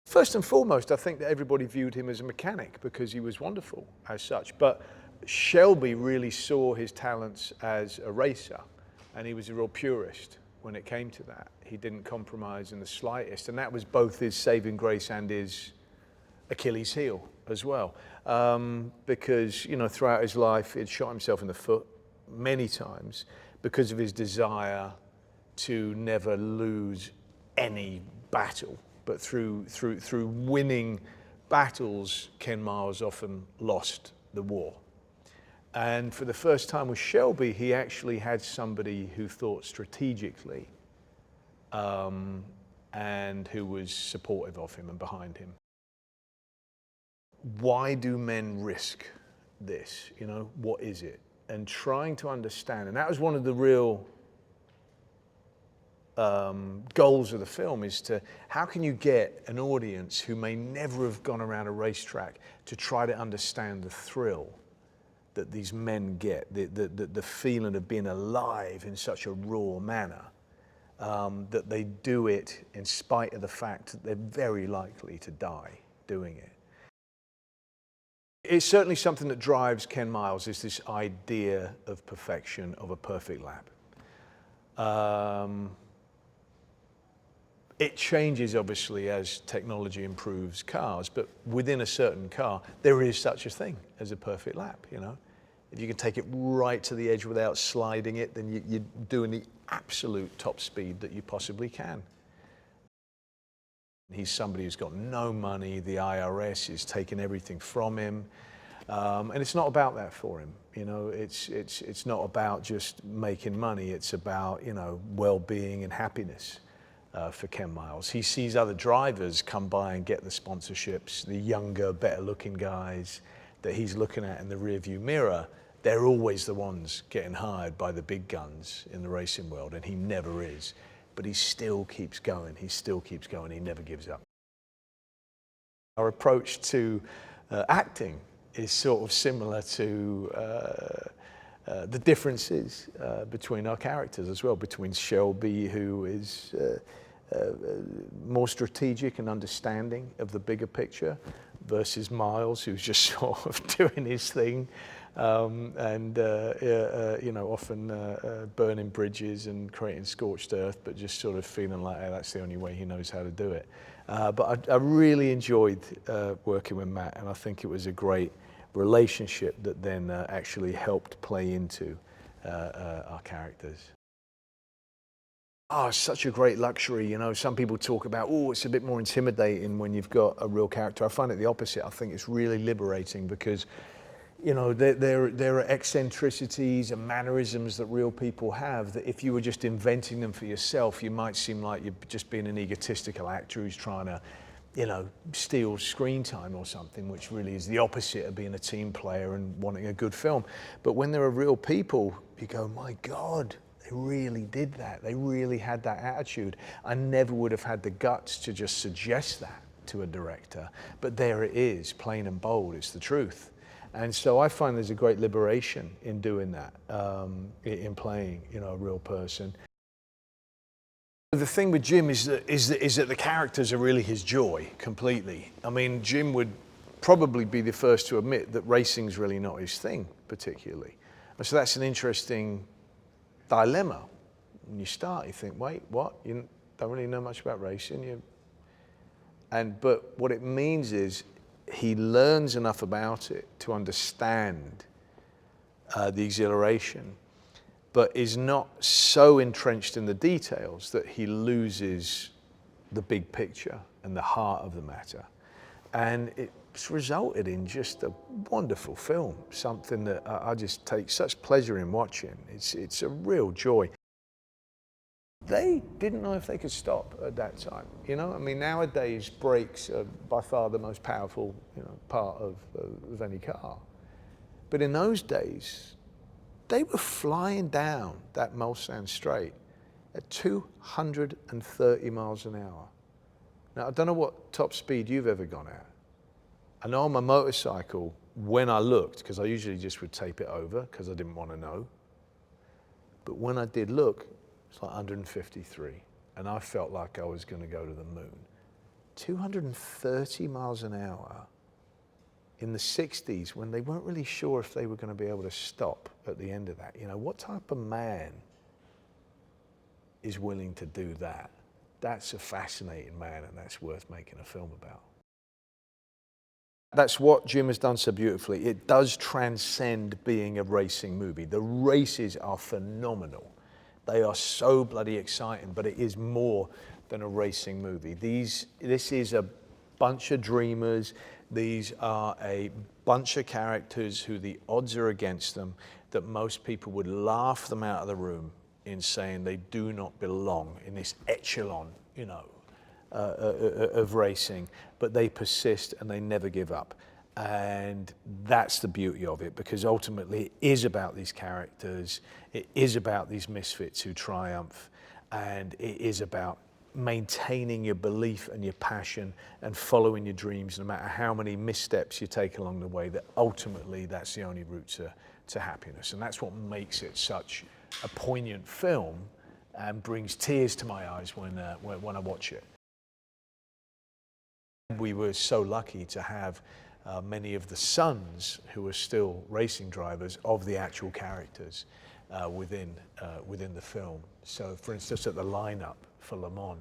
First and foremost, I think that everybody viewed him as a mechanic because he was wonderful as such. But Shelby really saw his talents as a racer, and he was a real purist when it came to that. He didn't compromise in the slightest, and that was both his saving grace and his Achilles heel as well. Because, you know, throughout his life, he'd shot himself in the foot many times because of his desire to never lose any battle. But through winning battles, Ken Miles often lost the war. And for the first time with Shelby, he actually had somebody who thought strategically and who was supportive of him and behind him. Why do men risk this? You know, what is it? And trying to understand, and that was one of the real goals of the film, is to how can you get an audience who may never have gone around a racetrack to try to understand the thrill that these men get, the feeling of being alive in such a raw manner, that they do it in spite of the fact that they're very likely to die doing it. It's certainly something that drives Ken Miles, is this idea of perfection, of a perfect lap. It changes obviously as technology improves cars, but within a certain car, there is such a thing as a perfect lap, you know. If you can take it right to the edge without sliding it, then you're doing the absolute top speed that you possibly can. He's somebody who's got no money, the IRS is taking everything from him, and it's not about that for him. You know, it's not about just making money, it's about, you know, well-being and happiness. For Ken Miles, he sees other drivers come by and get the sponsorships, the younger, better-looking guys that he's looking at in the rearview mirror. They're always the ones getting hired by the big guns in the racing world, and he never is. But he still keeps going, he still keeps going, he never gives up. Our approach to acting is sort of similar to the differences between our characters as well, between Shelby, who is more strategic and understanding of the bigger picture, versus Miles, who's just sort of doing his thing, and you know, often burning bridges and creating scorched earth, but just sort of feeling like, hey, that's the only way he knows how to do it. But I really enjoyed working with Matt, and I think it was a great relationship that then actually helped play into our characters. Oh, it's such a great luxury, you know. Some people talk about, oh, it's a bit more intimidating when you've got a real character. I find it the opposite. I think it's really liberating because, you know, there are eccentricities and mannerisms that real people have that if you were just inventing them for yourself, you might seem like you're just being an egotistical actor who's trying to, you know, steal screen time or something, which really is the opposite of being a team player and wanting a good film. But when there are real people, you go, my God, they really did that. They really had that attitude. I never would have had the guts to just suggest that to a director, but there it is, plain and bold, it's the truth. And so I find there's a great liberation in doing that, in playing, you know, a real person. The thing with Jim is that the characters are really his joy, completely. I mean, Jim would probably be the first to admit that racing's really not his thing, particularly. And so that's an interesting dilemma. When you start, you think, wait, what? You don't really know much about racing. But what it means is he learns enough about it to understand the exhilaration, but is not so entrenched in the details that he loses the big picture and the heart of the matter. And it's resulted in just a wonderful film, something that I just take such pleasure in watching. It's a real joy. They didn't know if they could stop at that time, you know? I mean, nowadays brakes are by far the most powerful, you know, part of any car. But in those days, they were flying down that Mulsanne Straight at 230 miles an hour. Now, I don't know what top speed you've ever gone at. I know on my motorcycle, when I looked, because I usually just would tape it over because I didn't want to know, but when I did look, it's like 153, and I felt like I was going to go to the moon. 230 miles an hour in the 60s when they weren't really sure if they were going to be able to stop at the end of that. You know, what type of man is willing to do that? That's a fascinating man, and that's worth making a film about. That's what Jim has done so beautifully. It does transcend being a racing movie. The races are phenomenal. They are so bloody exciting, but it is more than a racing movie. This is a bunch of dreamers. These are a bunch of characters who the odds are against them, that most people would laugh them out of the room in saying they do not belong in this echelon, you know, of racing, but they persist and they never give up. And that's the beauty of it, because ultimately it is about these characters, it is about these misfits who triumph, and it is about maintaining your belief and your passion and following your dreams, no matter how many missteps you take along the way, that ultimately that's the only route to happiness. And that's what makes it such a poignant film and brings tears to my eyes when I watch it. We were so lucky to have many of the sons who are still racing drivers of the actual characters within the film. So for instance, at the lineup for Le Mans,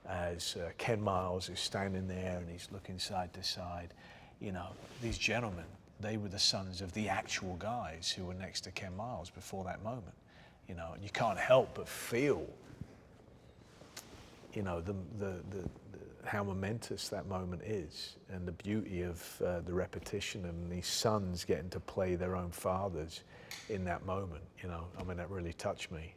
as Ken Miles is standing there and he's looking side to side, you know, these gentlemen, they were the sons of the actual guys who were next to Ken Miles before that moment, you know, and you can't help but feel, you know, how momentous that moment is, and the beauty of the repetition and these sons getting to play their own fathers in that moment, you know. I mean, that really touched me.